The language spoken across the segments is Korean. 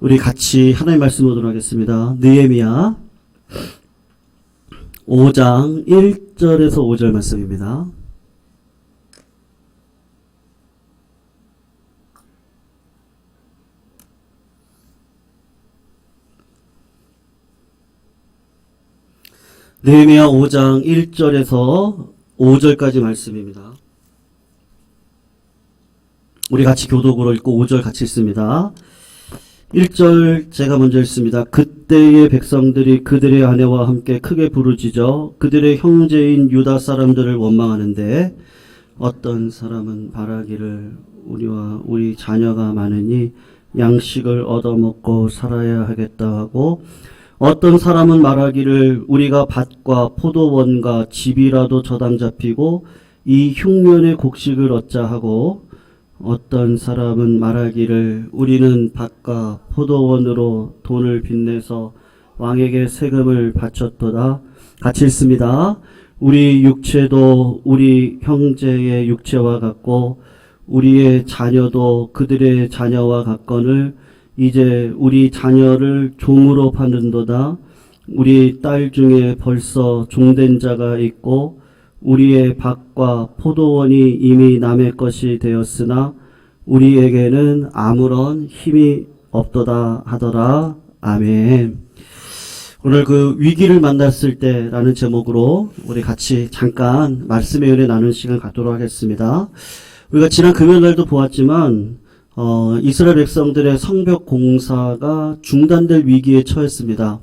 우리 같이 하나님 말씀 보도록 하겠습니다. 느헤미야 5장 1절에서 5절 말씀입니다. 느헤미야 5장 1절에서 5절까지 말씀입니다. 우리 같이 교독으로 읽고 5절 같이 읽습니다. 1절 제가 먼저 읽습니다. 그때의 백성들이 그들의 아내와 함께 크게 부르짖어 그들의 형제인 유다 사람들을 원망하는데 어떤 사람은 바라기를 우리와 우리 자녀가 많으니 양식을 얻어먹고 살아야 하겠다 하고 어떤 사람은 말하기를 우리가 밭과 포도원과 집이라도 저당 잡히고 이 흉년의 곡식을 얻자 하고 어떤 사람은 말하기를 우리는 밭과 포도원으로 돈을 빚내서 왕에게 세금을 바쳤도다. 같이 읽습니다. 우리 육체도 우리 형제의 육체와 같고 우리의 자녀도 그들의 자녀와 같거늘 이제 우리 자녀를 종으로 파는도다. 우리 딸 중에 벌써 종된 자가 있고 우리의 밭과 포도원이 이미 남의 것이 되었으나 우리에게는 아무런 힘이 없도다 하더라. 아멘. 오늘 그 위기를 만났을 때라는 제목으로 우리 같이 잠깐 말씀의 은혜 나누는 시간 갖도록 하겠습니다. 우리가 지난 금요일날도 보았지만 이스라엘 백성들의 성벽 공사가 중단될 위기에 처했습니다.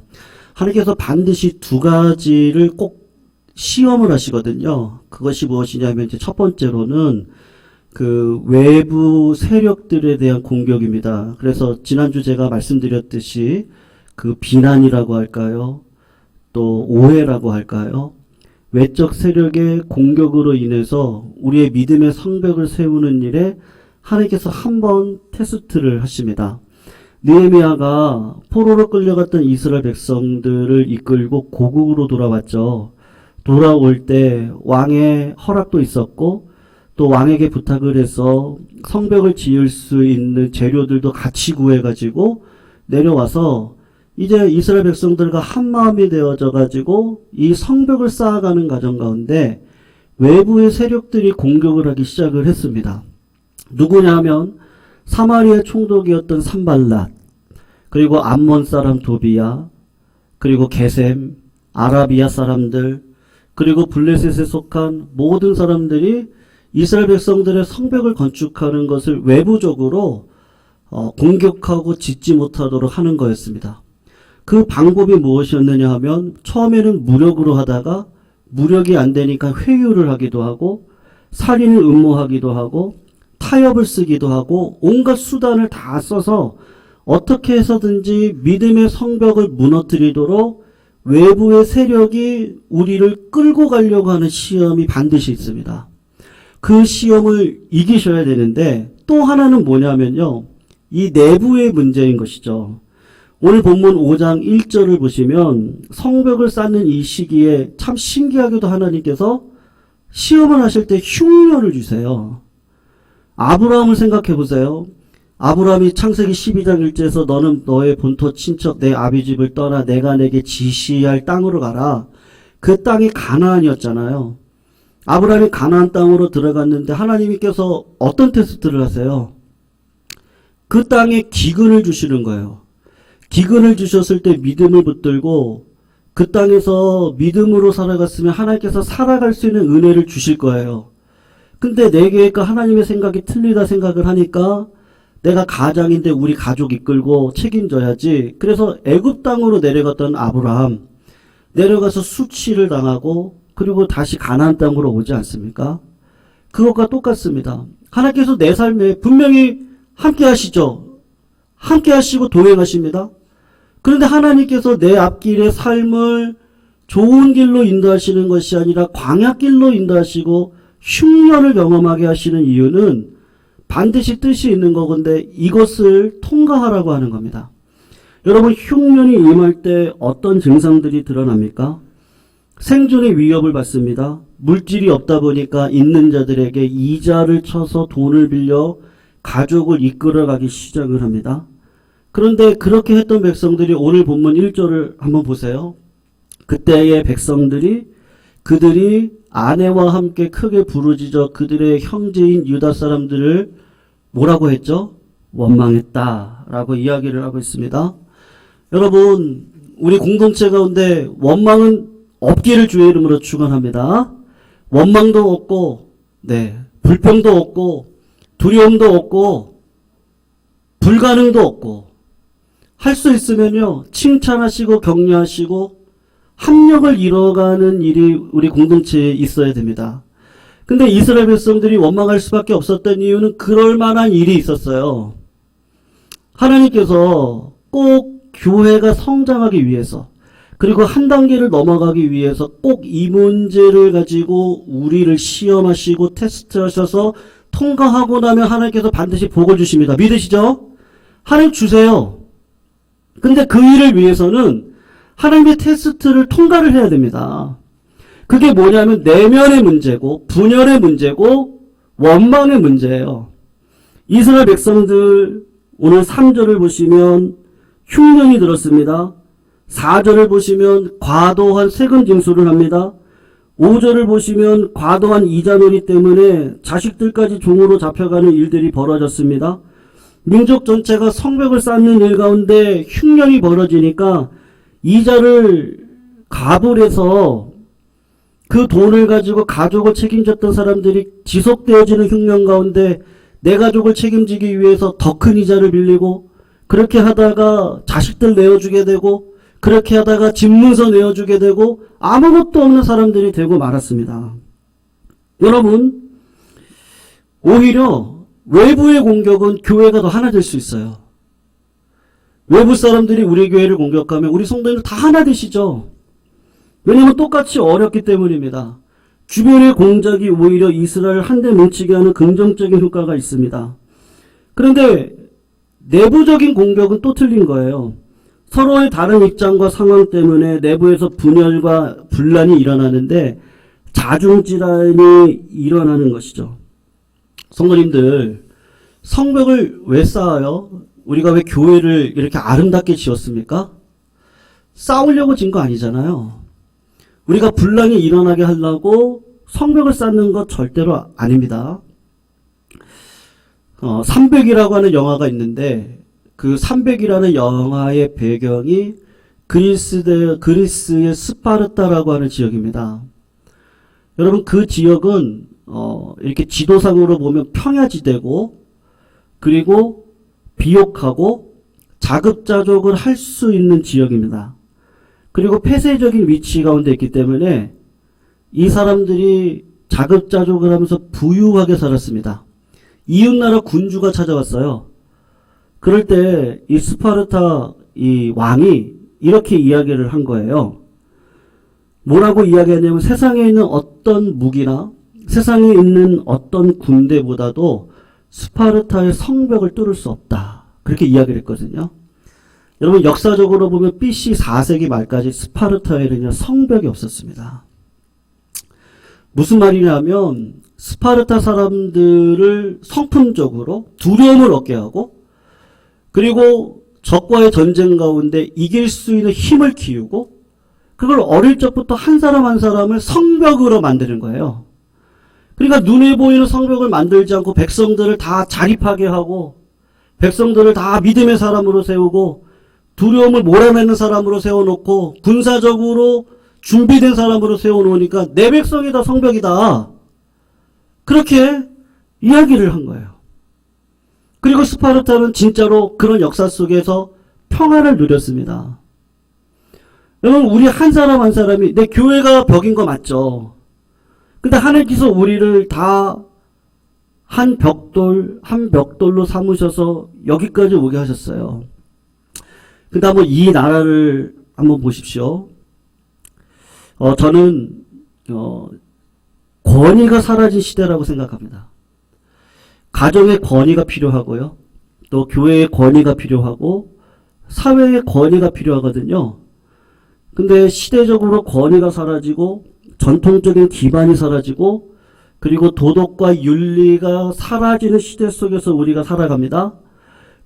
하나님께서 반드시 두 가지를 꼭 시험을 하시거든요. 그것이 무엇이냐면 이제 첫 번째로는 그 외부 세력들에 대한 공격입니다. 그래서 지난주 제가 말씀드렸듯이 그 비난이라고 할까요? 또 오해라고 할까요? 외적 세력의 공격으로 인해서 우리의 믿음의 성벽을 세우는 일에 하나님께서 한번 테스트를 하십니다. 느헤미야가 포로로 끌려갔던 이스라엘 백성들을 이끌고 고국으로 돌아왔죠. 돌아올 때 왕의 허락도 있었고 또 왕에게 부탁을 해서 성벽을 지을 수 있는 재료들도 같이 구해가지고 내려와서 이제 이스라엘 백성들과 한마음이 되어져 가지고 이 성벽을 쌓아가는 과정 가운데 외부의 세력들이 공격을 하기 시작을 했습니다. 누구냐 하면 사마리아 총독이었던 산발랏, 그리고 암몬 사람 도비야, 그리고 게셈, 아라비아 사람들, 그리고 블레셋에 속한 모든 사람들이 이스라엘 백성들의 성벽을 건축하는 것을 외부적으로 공격하고 짓지 못하도록 하는 거였습니다. 그 방법이 무엇이었느냐 하면 처음에는 무력으로 하다가 무력이 안 되니까 회유를 하기도 하고 살인을 음모하기도 하고 타협을 쓰기도 하고 온갖 수단을 다 써서 어떻게 해서든지 믿음의 성벽을 무너뜨리도록 외부의 세력이 우리를 끌고 가려고 하는 시험이 반드시 있습니다. 그 시험을 이기셔야 되는데 또 하나는 뭐냐면요. 이 내부의 문제인 것이죠. 오늘 본문 5장 1절을 보시면 성벽을 쌓는 이 시기에 참 신기하게도 하나님께서 시험을 하실 때 흉년을 주세요. 아브라함을 생각해 보세요. 아브라함이 창세기 12장 1절에서 너는 너의 본토 친척 내 아비 집을 떠나 내가 내게 지시할 땅으로 가라. 그 땅이 가나안이었잖아요. 아브라함이 가나안 땅으로 들어갔는데 하나님께서 어떤 테스트를 하세요? 그 땅에 기근을 주시는 거예요. 기근을 주셨을 때 믿음을 붙들고 그 땅에서 믿음으로 살아갔으면 하나님께서 살아갈 수 있는 은혜를 주실 거예요. 근데 내 계획과 하나님의 생각이 틀리다 생각을 하니까 내가 가장인데 우리 가족 이끌고 책임져야지. 그래서 애굽 땅으로 내려갔던 아브라함 내려가서 수치를 당하고 그리고 다시 가나안 땅으로 오지 않습니까? 그것과 똑같습니다. 하나님께서 내 삶에 분명히 함께 하시죠. 함께 하시고 동행하십니다. 그런데 하나님께서 내 앞길의 삶을 좋은 길로 인도하시는 것이 아니라 광야길로 인도하시고 흉년을 경험하게 하시는 이유는 반드시 뜻이 있는 거건데 이것을 통과하라고 하는 겁니다. 여러분 흉년이 임할 때 어떤 증상들이 드러납니까? 생존의 위협을 받습니다. 물질이 없다 보니까 있는 자들에게 이자를 쳐서 돈을 빌려 가족을 이끌어가기 시작을 합니다. 그런데 그렇게 했던 백성들이 오늘 본문 1절을 한번 보세요. 그때의 백성들이 그들이 아내와 함께 크게 부르짖어 그들의 형제인 유다 사람들을 뭐라고 했죠? 원망했다라고 이야기를 하고 있습니다. 여러분, 우리 공동체 가운데 원망은 없기를 주의 이름으로 축원합니다. 원망도 없고, 불평도 없고, 두려움도 없고, 불가능도 없고, 할 수 있으면요, 칭찬하시고 격려하시고 합력을 이뤄가는 일이 우리 공동체에 있어야 됩니다. 근데 이스라엘 백성들이 원망할 수밖에 없었던 이유는 그럴 만한 일이 있었어요. 하나님께서 꼭 교회가 성장하기 위해서, 그리고 한 단계를 넘어가기 위해서 꼭 이 문제를 가지고 우리를 시험하시고 테스트하셔서 통과하고 나면 하나님께서 반드시 복을 주십니다. 믿으시죠? 하나님 주세요. 근데 그 일을 위해서는 하나님의 테스트를 통과를 해야 됩니다. 그게 뭐냐면 내면의 문제고, 분열의 문제고, 원망의 문제예요. 이스라엘 백성들 오늘 3절을 보시면 흉년이 들었습니다. 4절을 보시면 과도한 세금 징수를 합니다. 5절을 보시면 과도한 이자놀이 때문에 자식들까지 종으로 잡혀가는 일들이 벌어졌습니다. 민족 전체가 성벽을 쌓는 일 가운데 흉년이 벌어지니까 이자를 가불해서 그 돈을 가지고 가족을 책임졌던 사람들이 지속되어지는 흉년 가운데 내 가족을 책임지기 위해서 더 큰 이자를 빌리고, 그렇게 하다가 자식들 내어주게 되고, 그렇게 하다가 집문서 내어주게 되고, 아무것도 없는 사람들이 되고 말았습니다. 여러분, 오히려 외부의 공격은 교회가 더 하나 될 수 있어요. 외부 사람들이 우리 교회를 공격하면 우리 성도님들 다 하나 되시죠. 왜냐하면 똑같이 어렵기 때문입니다. 주변의 공작이 오히려 이스라엘을 한데 뭉치게 하는 긍정적인 효과가 있습니다. 그런데 내부적인 공격은 또 틀린 거예요. 서로의 다른 입장과 상황 때문에 내부에서 분열과 분란이 일어나는데 자중질환이 일어나는 것이죠. 성도님들, 성벽을 왜 쌓아요? 우리가 왜 교회를 이렇게 아름답게 지었습니까? 싸우려고 진 거 아니잖아요. 우리가 분란이 일어나게 하려고 성벽을 쌓는 것 절대로 아닙니다. 300이라고 하는 영화가 있는데 그 300이라는 영화의 배경이 그리스의 스파르타라고 하는 지역입니다. 여러분, 그 지역은 이렇게 지도상으로 보면 평야지대고, 그리고 비옥하고 자급자족을 할 수 있는 지역입니다. 그리고 폐쇄적인 위치 가운데 있기 때문에 이 사람들이 자급자족을 하면서 부유하게 살았습니다. 이웃나라 군주가 찾아왔어요. 그럴 때 이 스파르타 이 왕이 이렇게 이야기를 한 거예요. 뭐라고 이야기하냐면 세상에 있는 어떤 무기나 세상에 있는 어떤 군대보다도 스파르타의 성벽을 뚫을 수 없다. 그렇게 이야기를 했거든요. 여러분, 역사적으로 보면 BC 4세기 말까지 스파르타에는 성벽이 없었습니다. 무슨 말이냐면 스파르타 사람들을 성품적으로 두려움을 얻게 하고, 그리고 적과의 전쟁 가운데 이길 수 있는 힘을 키우고, 그걸 어릴 적부터 한 사람 한 사람을 성벽으로 만드는 거예요. 그러니까 눈에 보이는 성벽을 만들지 않고 백성들을 다 자립하게 하고, 백성들을 다 믿음의 사람으로 세우고, 두려움을 몰아내는 사람으로 세워놓고, 군사적으로 준비된 사람으로 세워놓으니까 내 백성이 다 성벽이다. 그렇게 이야기를 한 거예요. 그리고 스파르타는 진짜로 그런 역사 속에서 평안을 누렸습니다. 여러분, 우리 한 사람 한 사람이 내 교회가 벽인 거 맞죠? 근데 하나님께서 우리를 다 한 벽돌로 삼으셔서 여기까지 오게 하셨어요. 근데 한번 이 나라를 한번 보십시오. 저는 권위가 사라진 시대라고 생각합니다. 가정의 권위가 필요하고요. 또 교회의 권위가 필요하고 사회의 권위가 필요하거든요. 근데 시대적으로 권위가 사라지고 전통적인 기반이 사라지고 그리고 도덕과 윤리가 사라지는 시대 속에서 우리가 살아갑니다.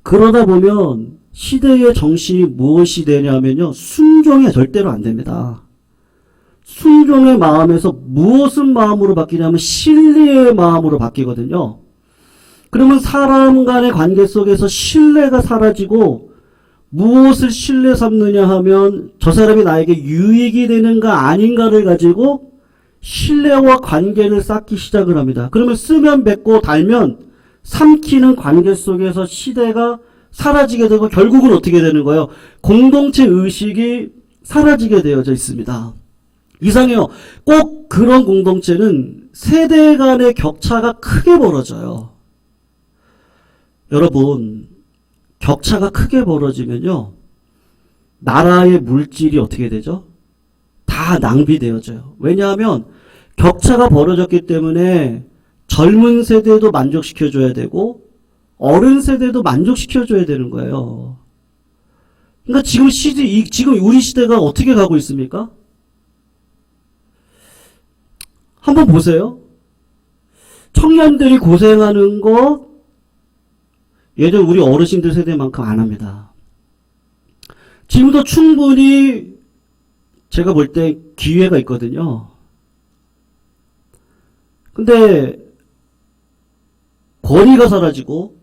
그러다 보면 시대의 정신이 무엇이 되냐면요. 순종이 절대로 안 됩니다. 순종의 마음에서 무엇은 마음으로 바뀌냐면 신뢰의 마음으로 바뀌거든요. 그러면 사람 간의 관계 속에서 신뢰가 사라지고 무엇을 신뢰 삼느냐 하면 저 사람이 나에게 유익이 되는가 아닌가를 가지고 신뢰와 관계를 쌓기 시작을 합니다. 그러면 쓰면 뱉고 달면 삼키는 관계 속에서 시대가 사라지게 되고 결국은 어떻게 되는 거예요? 공동체 의식이 사라지게 되어져 있습니다. 이상해요. 꼭 그런 공동체는 세대 간의 격차가 크게 벌어져요. 여러분, 격차가 크게 벌어지면요. 나라의 물질이 어떻게 되죠? 다 낭비되어져요. 왜냐하면 격차가 벌어졌기 때문에 젊은 세대도 만족시켜줘야 되고 어른 세대도 만족시켜줘야 되는 거예요. 그러니까 지금 우리 시대가 어떻게 가고 있습니까? 한번 보세요. 청년들이 고생하는 거 예전 우리 어르신들 세대만큼 안 합니다. 지금도 충분히 제가 볼 때 기회가 있거든요. 근데 권위가 사라지고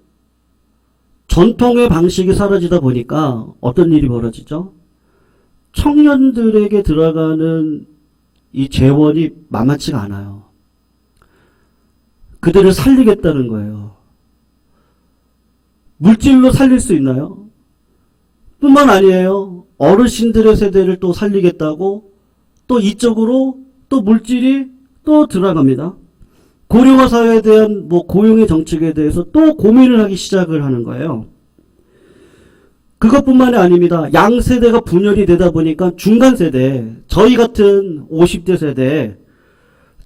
전통의 방식이 사라지다 보니까 어떤 일이 벌어지죠? 청년들에게 들어가는 이 재원이 만만치가 않아요. 그들을 살리겠다는 거예요. 물질로 살릴 수 있나요? 뿐만 아니에요. 어르신들의 세대를 또 살리겠다고 또 이쪽으로 또 물질이 또 들어갑니다. 고령화 사회에 대한 고용의 정책에 대해서 또 고민을 하기 시작을 하는 거예요. 그것뿐만이 아닙니다. 양세대가 분열이 되다 보니까 중간 세대, 저희 같은 50대 세대,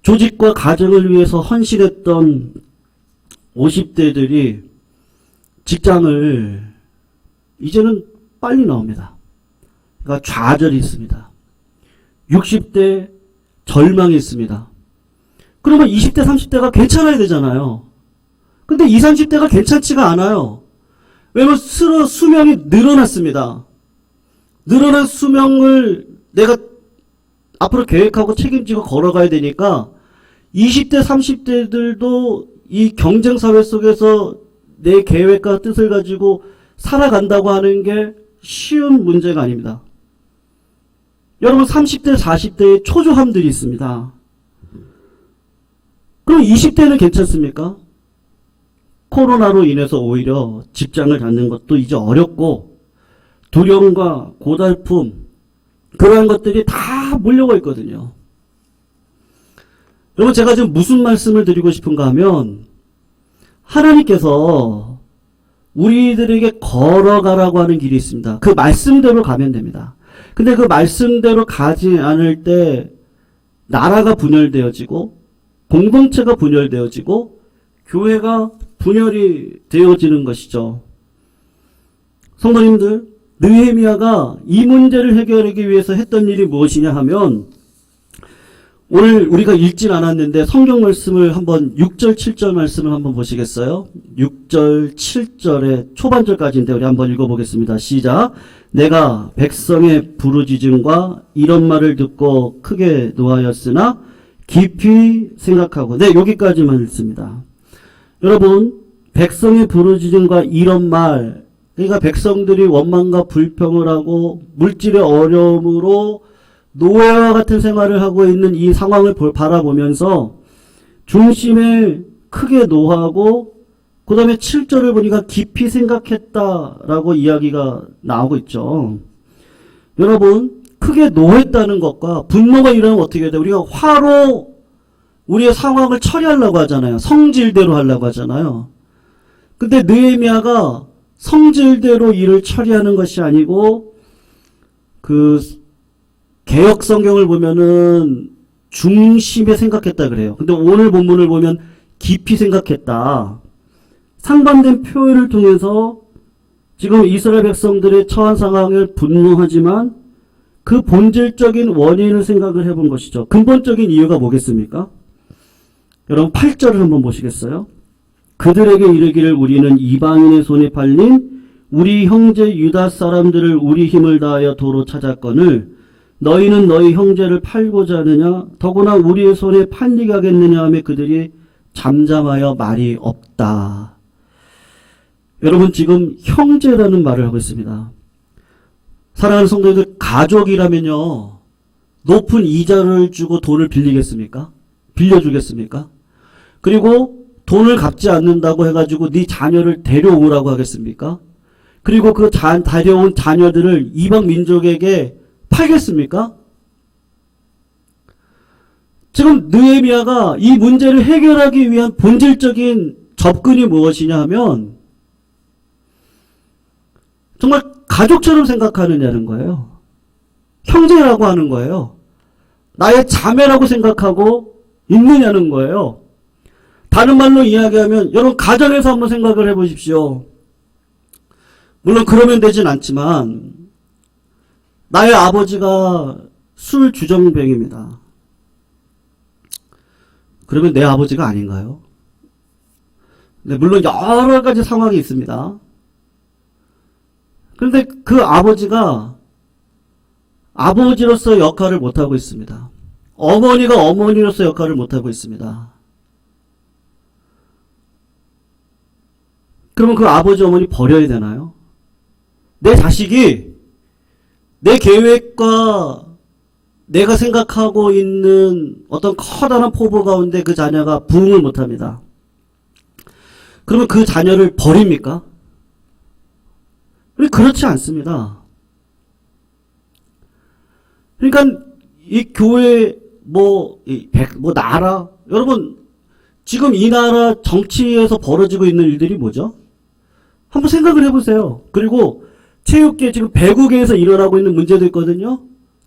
조직과 가정을 위해서 헌신했던 50대들이 직장을 이제는 빨리 나옵니다. 그러니까 좌절이 있습니다. 60대 절망이 있습니다. 그러면 20대, 30대가 괜찮아야 되잖아요. 근데 20, 30대가 괜찮지가 않아요. 왜냐면 수명이 늘어났습니다. 늘어난 수명을 내가 앞으로 계획하고 책임지고 걸어가야 되니까 20대, 30대들도 이 경쟁사회 속에서 내 계획과 뜻을 가지고 살아간다고 하는 게 쉬운 문제가 아닙니다. 여러분 30대, 40대의 초조함들이 있습니다. 그럼 20대는 괜찮습니까? 코로나로 인해서 오히려 직장을 갖는 것도 이제 어렵고 두려움과 고달픔 그러한 것들이 다 몰려와 있거든요. 여러분 제가 지금 무슨 말씀을 드리고 싶은가 하면 하나님께서 우리들에게 걸어가라고 하는 길이 있습니다. 그 말씀대로 가면 됩니다. 근데 그 말씀대로 가지 않을 때 나라가 분열되어지고 공동체가 분열되어지고 교회가 분열이 되어지는 것이죠. 성도님들, 느헤미야가 이 문제를 해결하기 위해서 했던 일이 무엇이냐 하면 오늘 우리가 읽진 않았는데 성경 말씀을 한번 6절, 7절 말씀을 한번 보시겠어요? 6절, 7절의 초반절까지인데 우리 한번 읽어보겠습니다. 시작. 내가 백성의 부르짖음과 이런 말을 듣고 크게 노하였으나 깊이 생각하고 여기까지만 읽습니다. 여러분 백성의 부르짖음과 이런 말 그러니까 백성들이 원망과 불평을 하고 물질의 어려움으로 노예와 같은 생활을 하고 있는 이 상황을 바라보면서 중심에 크게 노하고 그 다음에 7절을 보니까 깊이 생각했다라고 이야기가 나오고 있죠. 여러분 크게 노했다는 것과 분노가 일어나면 어떻게 돼요? 우리가 화로 우리의 상황을 처리하려고 하잖아요. 성질대로 하려고 하잖아요. 근데 느헤미야가 성질대로 일을 처리하는 것이 아니고 그 개역 성경을 보면은 중심에 생각했다 그래요. 근데 오늘 본문을 보면 깊이 생각했다. 상반된 표현을 통해서 지금 이스라엘 백성들의 처한 상황을 분노하지만 그 본질적인 원인을 생각을 해본 것이죠. 근본적인 이유가 뭐겠습니까? 여러분 8절을 한번 보시겠어요? 그들에게 이르기를 우리는 이방인의 손에 팔린 우리 형제 유다 사람들을 우리 힘을 다하여 도로 찾았거늘 너희는 너희 형제를 팔고자 하느냐 더구나 우리의 손에 팔리게 하겠느냐 하며 그들이 잠잠하여 말이 없다. 여러분 지금 형제라는 말을 하고 있습니다. 사랑하는 성도들, 가족이라면요 높은 이자를 주고 돈을 빌리겠습니까? 빌려주겠습니까? 그리고 돈을 갚지 않는다고 해가지고 네 자녀를 데려오라고 하겠습니까? 그리고 그 데려온 자녀들을 이방 민족에게 팔겠습니까? 지금 느헤미야가 이 문제를 해결하기 위한 본질적인 접근이 무엇이냐 하면 정말 가족처럼 생각하느냐는 거예요. 형제라고 하는 거예요. 나의 자매라고 생각하고 있느냐는 거예요. 다른 말로 이야기하면 여러분 가정에서 한번 생각을 해보십시오. 물론 그러면 되진 않지만 나의 아버지가 술 주정뱅입니다. 그러면 내 아버지가 아닌가요? 네, 물론 여러 가지 상황이 있습니다. 그런데 그 아버지가 아버지로서 역할을 못하고 있습니다. 어머니가 어머니로서 역할을 못하고 있습니다. 그러면 그 아버지 어머니 버려야 되나요? 내 자식이 내 계획과 내가 생각하고 있는 어떤 커다란 포부 가운데 그 자녀가 부응을 못합니다. 그러면 그 자녀를 버립니까? 그렇지 않습니다. 그러니까 이 교회 나라 여러분 지금 이 나라 정치에서 벌어지고 있는 일들이 뭐죠? 한번 생각을 해보세요. 그리고 체육계 지금 배구계에서 일어나고 있는 문제도 있거든요.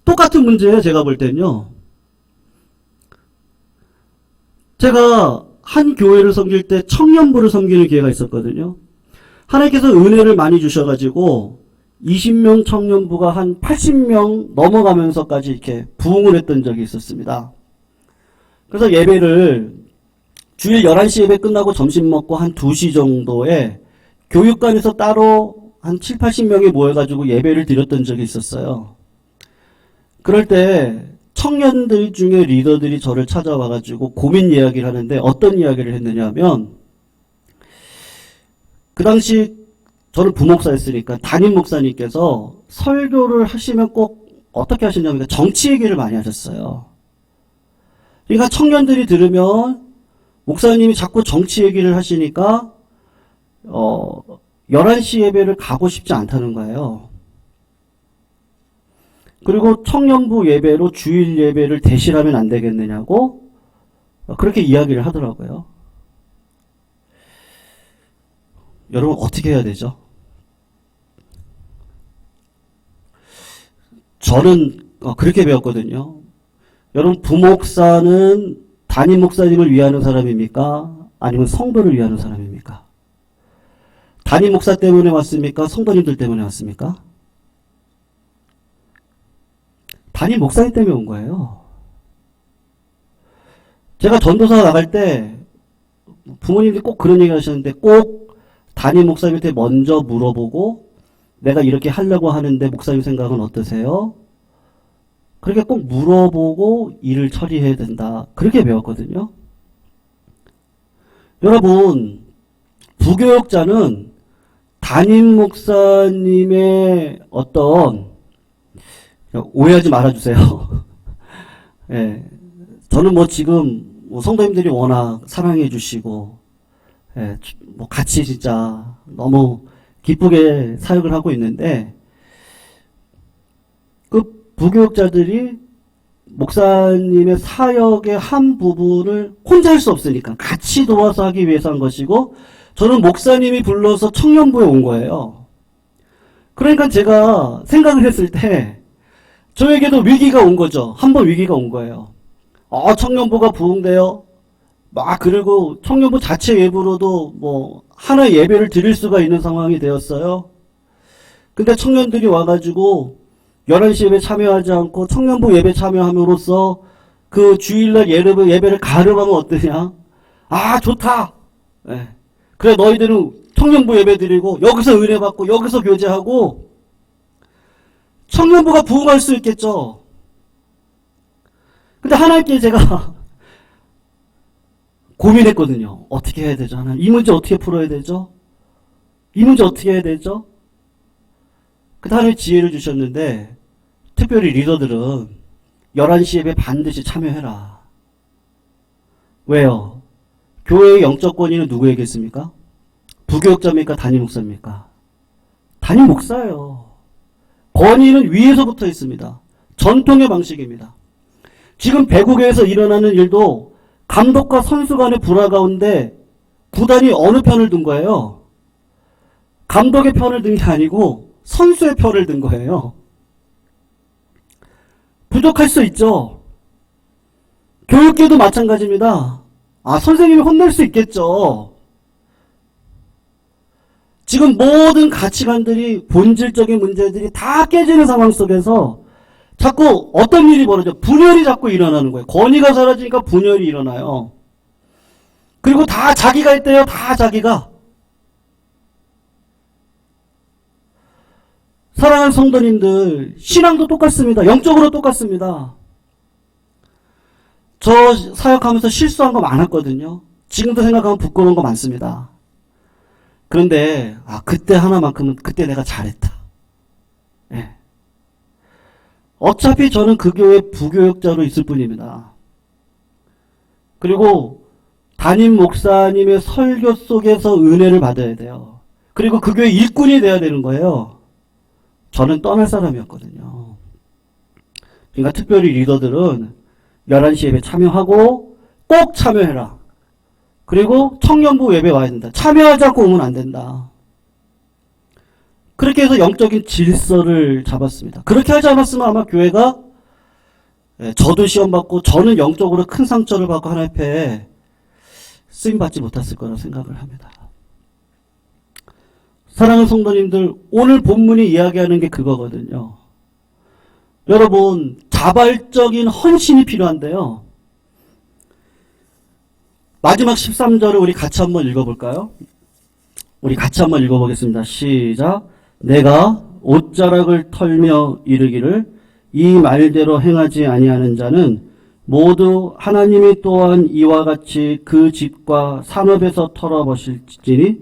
똑같은 문제예요. 제가 볼 때는요. 제가 한 교회를 섬길 때 청년부를 섬기는 기회가 있었거든요. 하나님께서 은혜를 많이 주셔가지고 20명 청년부가 한 80명 넘어가면서까지 이렇게 부흥을 했던 적이 있었습니다. 그래서 예배를 주일 11시 예배 끝나고 점심 먹고 한 2시 정도에 교육관에서 따로 한 7, 80명이 모여가지고 예배를 드렸던 적이 있었어요. 그럴 때 청년들 중에 리더들이 저를 찾아와가지고 고민 이야기를 하는데 어떤 이야기를 했느냐 하면 그 당시 저는 부목사였으니까 담임 목사님께서 설교를 하시면 꼭 어떻게 하시냐면 정치 얘기를 많이 하셨어요. 그러니까 청년들이 들으면 목사님이 자꾸 정치 얘기를 하시니까 11시 예배를 가고 싶지 않다는 거예요. 그리고 청년부 예배로 주일 예배를 대실하면 안 되겠느냐고 그렇게 이야기를 하더라고요. 여러분 어떻게 해야 되죠? 저는 그렇게 배웠거든요. 여러분 부목사는 담임 목사님을 위하는 사람입니까? 아니면 성도를 위하는 사람입니까? 담임 목사 때문에 왔습니까? 성도님들 때문에 왔습니까? 담임 목사님 때문에 온 거예요. 제가 전도사 나갈 때 부모님들이 꼭 그런 얘기 하셨는데 꼭 담임 목사님한테 먼저 물어보고 내가 이렇게 하려고 하는데 목사님 생각은 어떠세요? 그렇게 꼭 물어보고 일을 처리해야 된다. 그렇게 배웠거든요. 여러분 부교육자는 담임 목사님의 어떤 오해하지 말아주세요. 예, 저는 지금 성도님들이 워낙 사랑해 주시고 예, 같이 진짜 너무 기쁘게 사역을 하고 있는데 그 부교육자들이 목사님의 사역의 한 부분을 혼자 할 수 없으니까 같이 도와서 하기 위해서 한 것이고 저는 목사님이 불러서 청년부에 온 거예요. 그러니까 제가 생각을 했을 때 저에게도 위기가 온 거죠. 한 번 위기가 온 거예요. 청년부가 부흥돼요. 그리고 청년부 자체 예부로도 하나의 예배를 드릴 수가 있는 상황이 되었어요. 근데 청년들이 와가지고 11시 예배 참여하지 않고 청년부 예배 참여함으로써 그 주일날 예배를 가름하면 어떠냐? 좋다. 네. 그래 너희들은 청년부 예배 드리고 여기서 은혜 받고 여기서 교제하고 청년부가 부흥할 수 있겠죠. 근데 하나님께 제가 고민했거든요. 어떻게 해야 되죠? 하나님, 이 문제 어떻게 풀어야 되죠? 이 문제 어떻게 해야 되죠? 그 하나님 지혜를 주셨는데 특별히 리더들은 11시 예배 반드시 참여해라. 왜요? 교회의 영적 권위는 누구에게 있습니까? 부교육자입니까? 담임 목사입니까? 담임 목사예요. 권위는 위에서 붙어 있습니다. 전통의 방식입니다. 지금 배구계에서 일어나는 일도 감독과 선수 간의 불화 가운데 구단이 어느 편을 든 거예요? 감독의 편을 든 게 아니고 선수의 편을 든 거예요. 부족할 수 있죠. 교육계도 마찬가지입니다. 선생님이 혼낼 수 있겠죠. 지금 모든 가치관들이, 본질적인 문제들이 다 깨지는 상황 속에서 자꾸 어떤 일이 벌어져? 분열이 자꾸 일어나는 거예요. 권위가 사라지니까 분열이 일어나요. 그리고 다 자기가 했대요. 다 자기가. 사랑하는 성도님들, 신앙도 똑같습니다. 영적으로 똑같습니다. 저 사역하면서 실수한 거 많았거든요. 지금도 생각하면 부끄러운 거 많습니다. 그런데 그때 하나만큼은 그때 내가 잘했다. 예. 어차피 저는 그 교회 부교육자로 있을 뿐입니다. 그리고 담임 목사님의 설교 속에서 은혜를 받아야 돼요. 그리고 그 교회 일꾼이 돼야 되는 거예요. 저는 떠날 사람이었거든요. 그러니까 특별히 리더들은 11시 예배 참여하고 꼭 참여해라. 그리고 청년부 예배 와야 된다. 참여하지 않고 오면 안 된다. 그렇게 해서 영적인 질서를 잡았습니다. 그렇게 하지 않았으면 아마 교회가, 저도 시험 받고 저는 영적으로 큰 상처를 받고 하나님 앞에 쓰임받지 못했을 거라 생각을 합니다. 사랑하는 성도님들, 오늘 본문이 이야기하는 게 그거거든요. 여러분, 자발적인 헌신이 필요한데요. 마지막 13절을 우리 같이 한번 읽어볼까요? 우리 같이 한번 읽어보겠습니다. 시작. 내가 옷자락을 털며 이르기를 이 말대로 행하지 아니하는 자는 모두 하나님이 또한 이와 같이 그 집과 산업에서 털어버실지니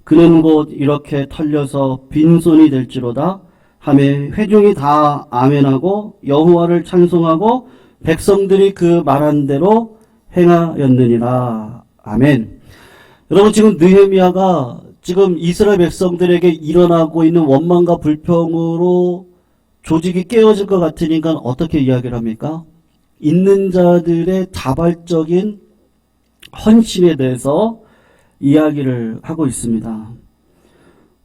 그는 곧 이렇게 털려서 빈손이 될지로다 하매 회중이 다 아멘하고 여호와를 찬송하고 백성들이 그 말한 대로 행하였느니라. 아멘. 여러분, 지금 느헤미야가 지금 이스라엘 백성들에게 일어나고 있는 원망과 불평으로 조직이 깨어질 것 같으니까 어떻게 이야기를 합니까? 있는 자들의 자발적인 헌신에 대해서 이야기를 하고 있습니다.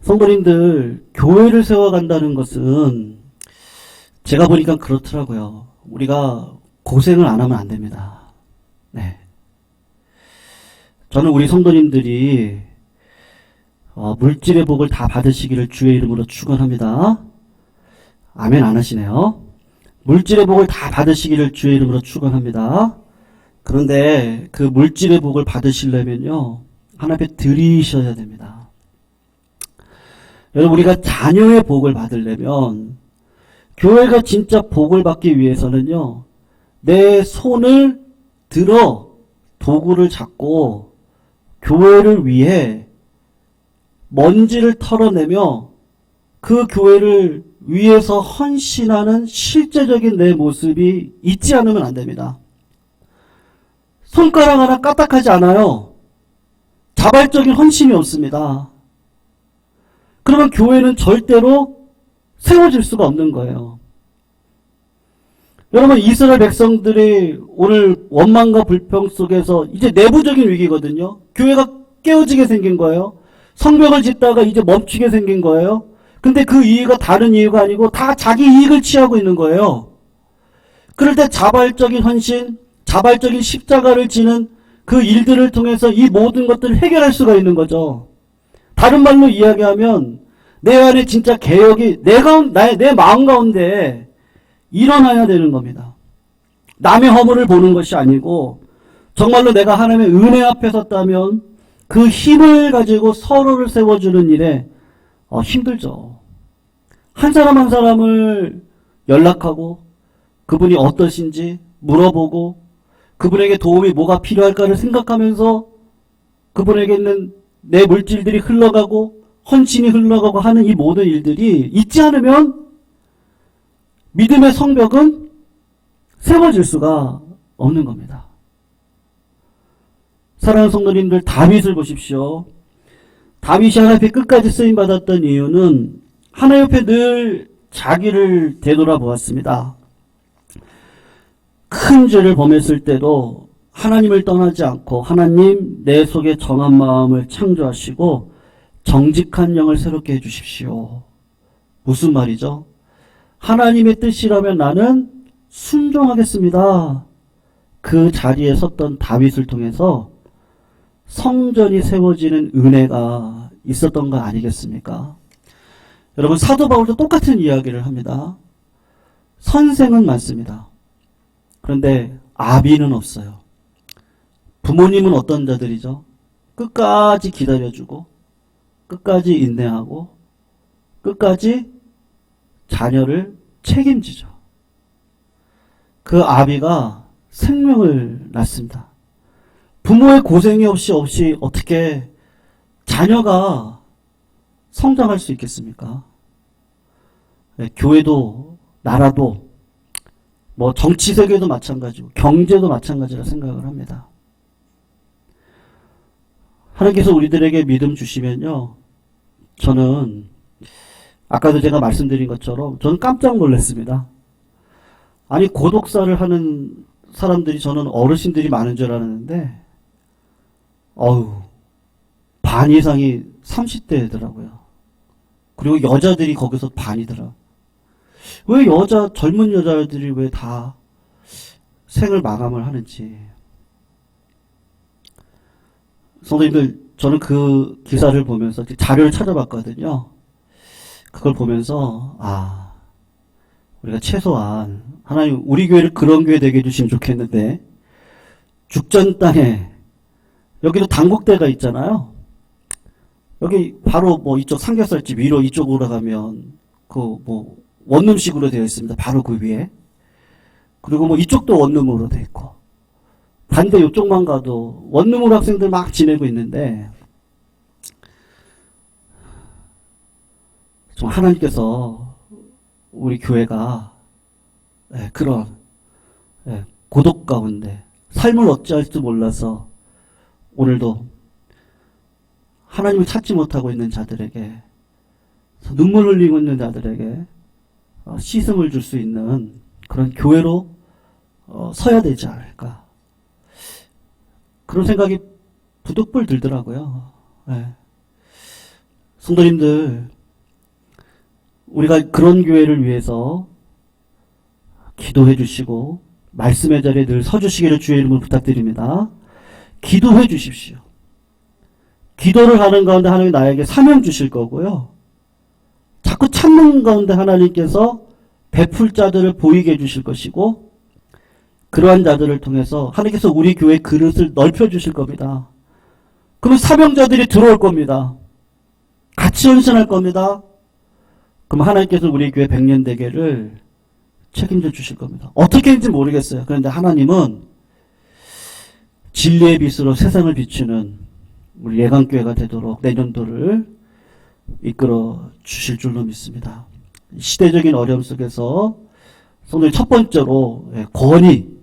성도님들, 교회를 세워간다는 것은 제가 보니까 그렇더라고요. 우리가 고생을 안 하면 안 됩니다. 네. 저는 우리 성도님들이 물질의 복을 다 받으시기를 주의 이름으로 축원합니다. 아멘 안 하시네요. 물질의 복을 다 받으시기를 주의 이름으로 축원합니다. 그런데 그 물질의 복을 받으시려면요, 하나님 앞에 드리셔야 됩니다. 여러분, 우리가 자녀의 복을 받으려면, 교회가 진짜 복을 받기 위해서는요, 내 손을 들어 도구를 잡고 교회를 위해 먼지를 털어내며 그 교회를 위해서 헌신하는 실제적인 내 모습이 있지 않으면 안 됩니다. 손가락 하나 까딱하지 않아요. 자발적인 헌신이 없습니다. 그러면 교회는 절대로 세워질 수가 없는 거예요. 여러분, 이스라엘 백성들이 오늘 원망과 불평 속에서 이제 내부적인 위기거든요. 교회가 깨어지게 생긴 거예요. 성벽을 짓다가 이제 멈추게 생긴 거예요. 근데 그 이유가 다른 이유가 아니고 다 자기 이익을 취하고 있는 거예요. 그럴 때 자발적인 헌신, 자발적인 십자가를 지는 그 일들을 통해서 이 모든 것들을 해결할 수가 있는 거죠. 다른 말로 이야기하면 내 안에 진짜 개혁이 내 마음 가운데 일어나야 되는 겁니다. 남의 허물을 보는 것이 아니고 정말로 내가 하나님의 은혜 앞에 섰다면 그 힘을 가지고 서로를 세워주는 일에 힘들죠. 한 사람 한 사람을 연락하고 그분이 어떠신지 물어보고 그분에게 도움이 뭐가 필요할까를 생각하면서 그분에게 있는 내 물질들이 흘러가고 헌신이 흘러가고 하는 이 모든 일들이 있지 않으면 믿음의 성벽은 세워질 수가 없는 겁니다. 사랑하는 성도님들, 다윗을 보십시오. 다윗이 하나님 앞에 끝까지 쓰임받았던 이유는 하나님 앞에 늘 자기를 되돌아보았습니다. 큰 죄를 범했을 때도 하나님을 떠나지 않고 하나님 내 속에 정한 마음을 창조하시고 정직한 영을 새롭게 해주십시오. 무슨 말이죠? 하나님의 뜻이라면 나는 순종하겠습니다. 그 자리에 섰던 다윗을 통해서 성전이 세워지는 은혜가 있었던 거 아니겠습니까? 여러분, 사도 바울도 똑같은 이야기를 합니다. 선생은 많습니다. 그런데 아비는 없어요. 부모님은 어떤 자들이죠? 끝까지 기다려주고 끝까지 인내하고 끝까지 자녀를 책임지죠. 그 아비가 생명을 낳습니다. 부모의 고생이 없이 어떻게 자녀가 성장할 수 있겠습니까? 교회도 나라도 정치 세계도 마찬가지고 경제도 마찬가지라 생각을 합니다. 하나님께서 우리들에게 믿음 주시면요, 저는 아까도 제가 말씀드린 것처럼 저는 깜짝 놀랐습니다. 아니, 고독사를 하는 사람들이, 저는 어르신들이 많은 줄 알았는데 반 이상이 30대더라고요. 그리고 여자들이 거기서 반이더라. 왜 젊은 여자들이 왜 다 생을 마감을 하는지. 성도님들, 저는 그 기사를 보면서 자료를 찾아봤거든요. 그걸 보면서 우리가 최소한 하나님 우리 교회를 그런 교회 되게 해주시면 좋겠는데, 죽전 땅에 여기도 당국대가 있잖아요. 여기 바로 이쪽 삼겹살집 위로 이쪽으로 가면 원룸식으로 되어 있습니다. 바로 그 위에. 그리고 이쪽도 원룸으로 되어 있고, 반대 이쪽만 가도 원룸으로 학생들 막 지내고 있는데, 좀 하나님께서 우리 교회가 그런 고독 가운데 삶을 어찌할 줄 몰라서 오늘도 하나님을 찾지 못하고 있는 자들에게, 눈물 흘리고 있는 자들에게 씻음을 줄 수 있는 그런 교회로 서야 되지 않을까, 그런 생각이 부득불 들더라고요. 성도님들, 우리가 그런 교회를 위해서 기도해 주시고 말씀의 자리에 늘 서주시기를 주의 이름으로 부탁드립니다. 기도해 주십시오. 기도를 하는 가운데 하나님이 나에게 사명 주실 거고요. 자꾸 찾는 가운데 하나님께서 베풀 자들을 보이게 해주실 것이고, 그러한 자들을 통해서 하나님께서 우리 교회의 그릇을 넓혀주실 겁니다. 그러면 사명자들이 들어올 겁니다. 같이 헌신할 겁니다. 그럼 하나님께서 우리 교회 100년 대계를 책임져 주실 겁니다. 어떻게 했는지 모르겠어요. 그런데 하나님은 진리의 빛으로 세상을 비추는 우리 예강교회가 되도록 내년도를 이끌어 주실 줄로 믿습니다. 시대적인 어려움 속에서 성도님, 첫 번째로 권위.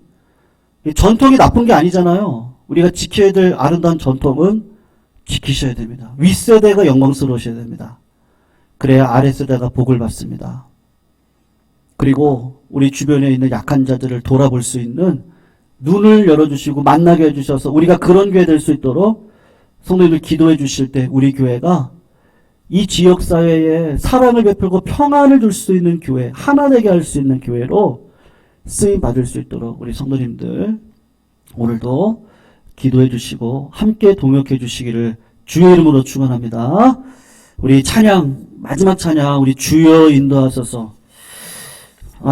전통이 나쁜 게 아니잖아요. 우리가 지켜야 될 아름다운 전통은 지키셔야 됩니다. 윗세대가 영광스러우셔야 됩니다. 그래야 아랫세대가 복을 받습니다. 그리고 우리 주변에 있는 약한 자들을 돌아볼 수 있는 눈을 열어주시고 만나게 해주셔서 우리가 그런 교회 될 수 있도록 성도님들 기도해 주실 때 우리 교회가 이 지역사회에 사랑을 베풀고 평안을 줄 수 있는 교회, 하나 되게 할 수 있는 교회로 쓰임 받을 수 있도록 우리 성도님들 오늘도 기도해 주시고 함께 동역해 주시기를 주의 이름으로 축원합니다. 우리 찬양, 마지막 찬양 우리 주여 인도하소서.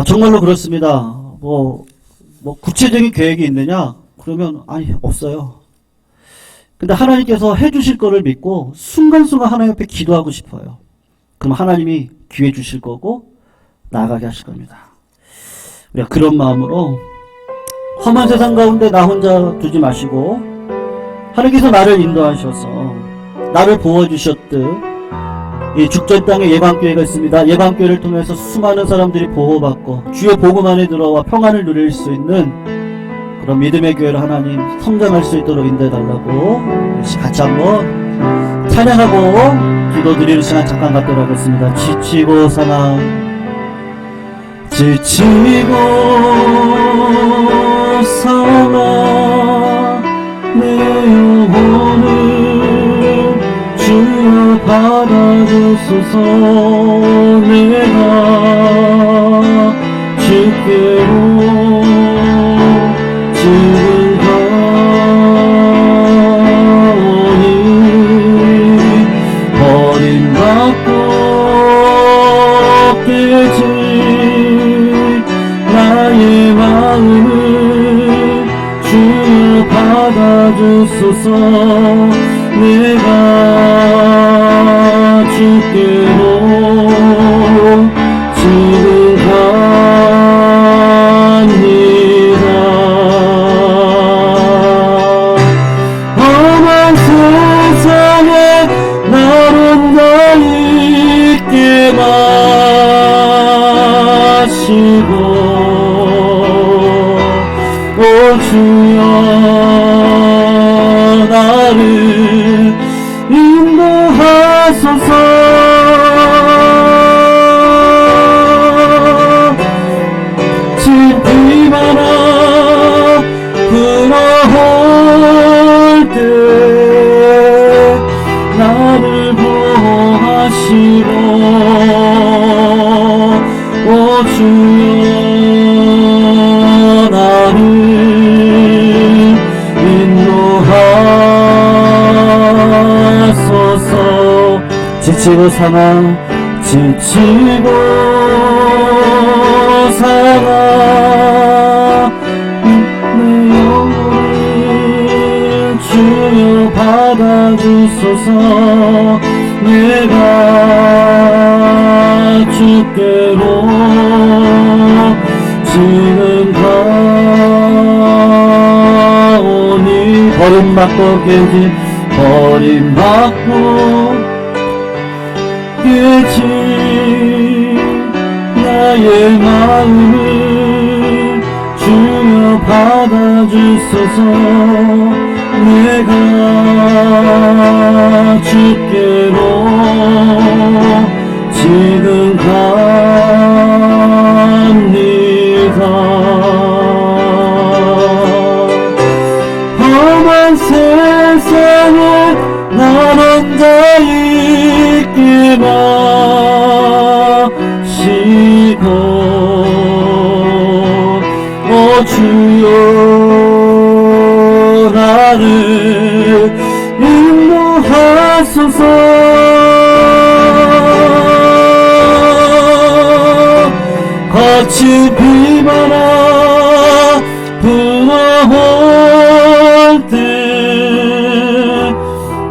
정말로 그렇습니다. 구체적인 계획이 있느냐? 그러면 없어요. 근데 하나님께서 해주실 거를 믿고 순간순간 하나님 앞에 기도하고 싶어요. 그럼 하나님이 기회 주실 거고 나아가게 하실 겁니다. 우리가 그런 마음으로 험한 세상 가운데 나 혼자 두지 마시고 하나님께서 나를 인도하셔서 나를 보호주셨듯 이 죽전 땅에 예방교회가 있습니다. 예방교회를 통해서 수많은 사람들이 보호받고 주의 복음 안에 들어와 평안을 누릴 수 있는 그런 믿음의 교회를 하나님 성장할 수 있도록 인도해달라고 같이 한번 찬양하고 기도드리는 시간 잠깐 갖도록 하겠습니다. 지치고 사나 내 영혼을 주여 받아주소서. 내가 주께로 지금 가오니 버림받고 깨진 나의 마음을 주여 받아주소서. 내가 주께로 지금 갑니다. 험한 세상에 날 혼자 있게 마시고 오 주여 나를 인도하소서. 깊이 많아 불어올 때 나를 보호하시고 오 주여 나를 인도하소서. 지치고 사나 내 영혼을 주여 받아주소서. 내가 주께로 지금 가오니 버림받고 깨진 나의 마음을 주여 받아주소서. 내가 주께로 지금 갑니다. 험한 세상에 날 혼자 있게 마시고 오 주여 나를 인도하소서. 거친 비바람 불어올 때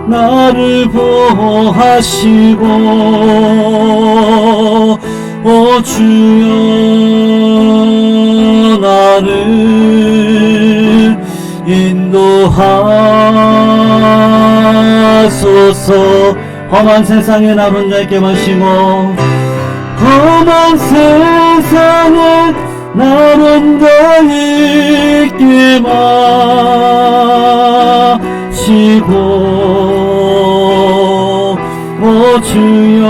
나를 보호하시고 오 주여 나를 인도하소서. 험한 세상에 나 혼자 있게 마시고 험한 세상에 나 혼자 있게 마시고 오 주여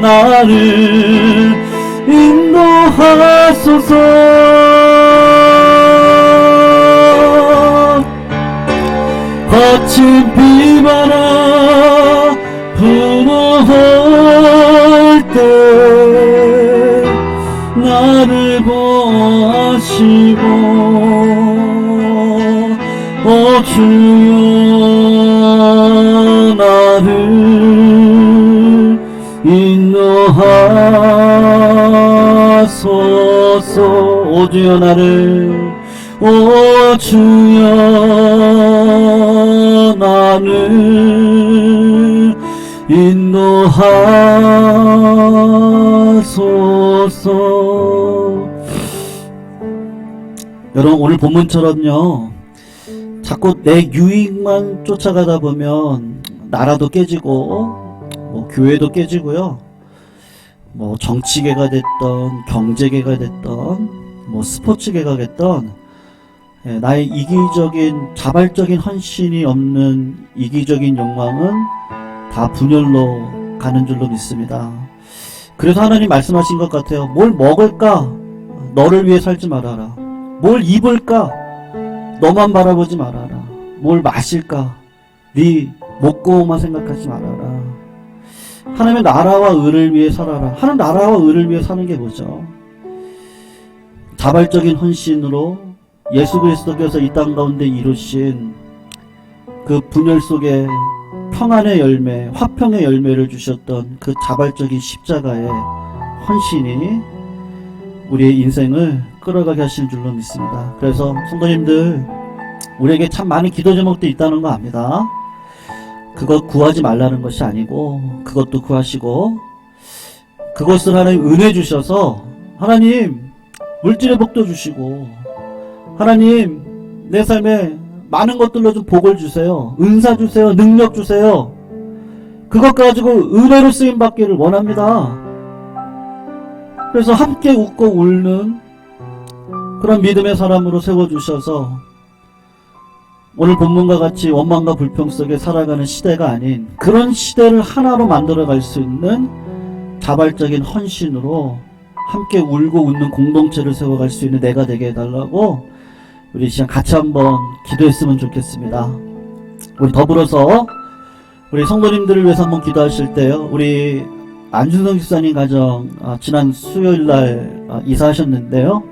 나를 인도하소서. 거친 비바람 불어올 때 나를 보호하시고 오 주여 나를 인도하소서. 오 주여 나를 오 주여 나를 인도하소서. 여러분 오늘 본문처럼요 자꾸 내 유익만 쫓아가다 보면 나라도 깨지고 뭐 교회도 깨지고요 뭐 정치계가 됐던 경제계가 됐던 뭐 스포츠계가 됐던 나의 이기적인 자발적인 헌신이 없는 이기적인 욕망은 다 분열로 가는 줄로 믿습니다. 그래서 하나님 말씀하신 것 같아요. 뭘 먹을까? 너를 위해 살지 말아라. 뭘 입을까? 너만 바라보지 말아라. 뭘 마실까? 네 목고만 생각하지 말아라. 하나님의 나라와 의를 위해 살아라. 하나님 나라와 의를 위해 사는 게 뭐죠? 자발적인 헌신으로 예수 그리스도께서 이 땅 가운데 이루신 그 분열 속에 평안의 열매, 화평의 열매를 주셨던 그 자발적인 십자가의 헌신이 우리의 인생을 끌어가게 하시는 줄로 믿습니다. 그래서 성도님들 우리에게 참 많은 기도 제목도 있다는 거 압니다. 그것 구하지 말라는 것이 아니고 그것도 구하시고 그것을 하나님 은혜 주셔서 하나님 물질의 복도 주시고 하나님 내 삶에 많은 것들로 좀 복을 주세요. 은사 주세요. 능력 주세요. 그것 가지고 은혜로 쓰임 받기를 원합니다. 그래서 함께 웃고 울는 그런 믿음의 사람으로 세워주셔서 오늘 본문과 같이 원망과 불평 속에 살아가는 시대가 아닌 그런 시대를 하나로 만들어갈 수 있는 자발적인 헌신으로 함께 울고 웃는 공동체를 세워갈 수 있는 내가 되게 해달라고 우리 시간 같이 한번 기도했으면 좋겠습니다. 우리 더불어서 우리 성도님들을 위해서 한번 기도하실 때요. 우리 안준성 집사님 가정 지난 수요일날 이사하셨는데요.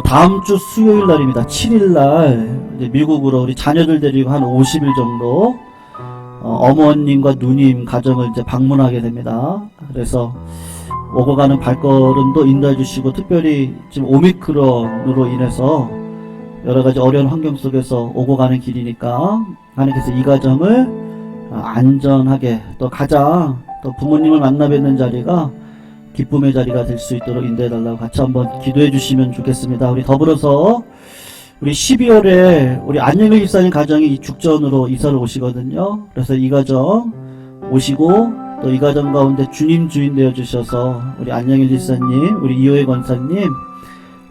다음 주 수요일날입니다. 7일날 이제 미국으로 우리 자녀들 데리고 한 50일 정도 어머님과 누님 가정을 이제 방문하게 됩니다. 그래서 오고 가는 발걸음도 인도해 주시고 특별히 지금 오미크론으로 인해서 여러가지 어려운 환경 속에서 오고 가는 길이니까 하나님께서 이 가정을 안전하게 또 가장 또 부모님을 만나 뵙는 자리가 기쁨의 자리가 될 수 있도록 인도해 달라고 같이 한번 기도해 주시면 좋겠습니다. 우리 더불어서 우리 12월에 우리 안영일 집사님 가정이 이 죽전으로 이사를 오시거든요. 그래서 이 가정 오시고 또 이 가정 가운데 주님 주인 되어 주셔서 우리 안영일 집사님, 우리 이호혜 권사님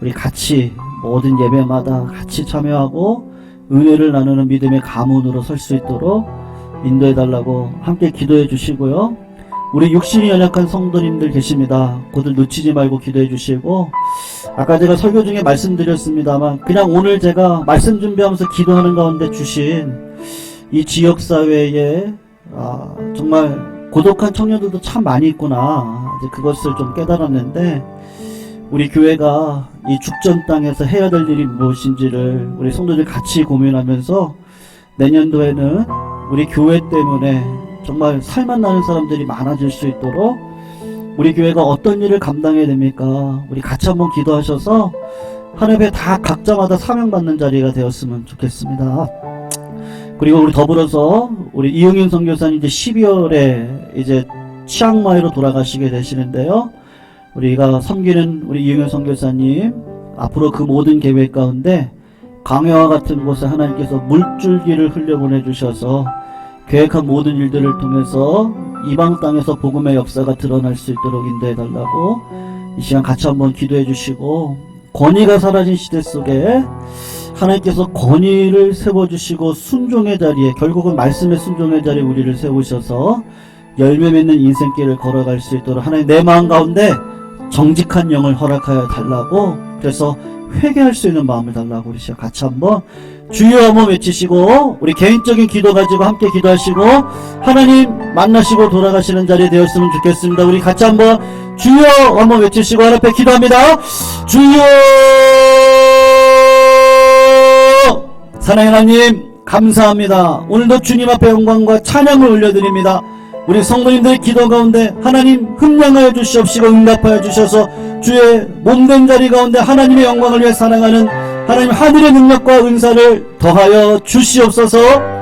우리 같이 모든 예배마다 같이 참여하고 은혜를 나누는 믿음의 가문으로 설 수 있도록 인도해 달라고 함께 기도해 주시고요. 우리 육신이 연약한 성도님들 계십니다. 그들 놓치지 말고 기도해 주시고 아까 제가 설교 중에 말씀드렸습니다만 그냥 오늘 제가 말씀 준비하면서 기도하는 가운데 주신 이 지역사회에 정말 고독한 청년들도 참 많이 있구나 이제 그것을 좀 깨달았는데 우리 교회가 이 죽전 땅에서 해야 될 일이 무엇인지를 우리 성도들 같이 고민하면서 내년도에는 우리 교회 때문에 정말 살만 나는 사람들이 많아질 수 있도록 우리 교회가 어떤 일을 감당해야 됩니까? 우리 같이 한번 기도하셔서 하늘에 다 각자마다 사명받는 자리가 되었으면 좋겠습니다. 그리고 우리 더불어서 우리 이응윤 선교사님 이제 12월에 이제 치앙마이로 돌아가시게 되시는데요. 우리가 섬기는 우리 이응윤 선교사님 앞으로 그 모든 계획 가운데 광야와 같은 곳에 하나님께서 물줄기를 흘려보내 주셔서 계획한 모든 일들을 통해서 이방 땅에서 복음의 역사가 드러날 수 있도록 인도해 달라고 이 시간 같이 한번 기도해 주시고 권위가 사라진 시대 속에 하나님께서 권위를 세워주시고 순종의 자리에 결국은 말씀의 순종의 자리에 우리를 세우셔서 열매 맺는 인생길을 걸어갈 수 있도록 하나님 내 마음 가운데 정직한 영을 허락하여 달라고 그래서 회개할 수 있는 마음을 달라고 우리 시간 같이 한번 주여 한번 외치시고 우리 개인적인 기도 가지고 함께 기도하시고 하나님 만나시고 돌아가시는 자리에 되었으면 좋겠습니다. 우리 같이 한번 주여 한번 외치시고 하나님 앞에 기도합니다. 주여 사랑하는 하나님 감사합니다. 오늘도 주님 앞에 영광과 찬양을 올려드립니다. 우리 성도님들의 기도 가운데 하나님 흠량하여 주시옵시고 응답하여 주셔서 주의 몸된 자리 가운데 하나님의 영광을 위해 사랑하는 하나님 하늘의 능력과 은사를 더하여 주시옵소서.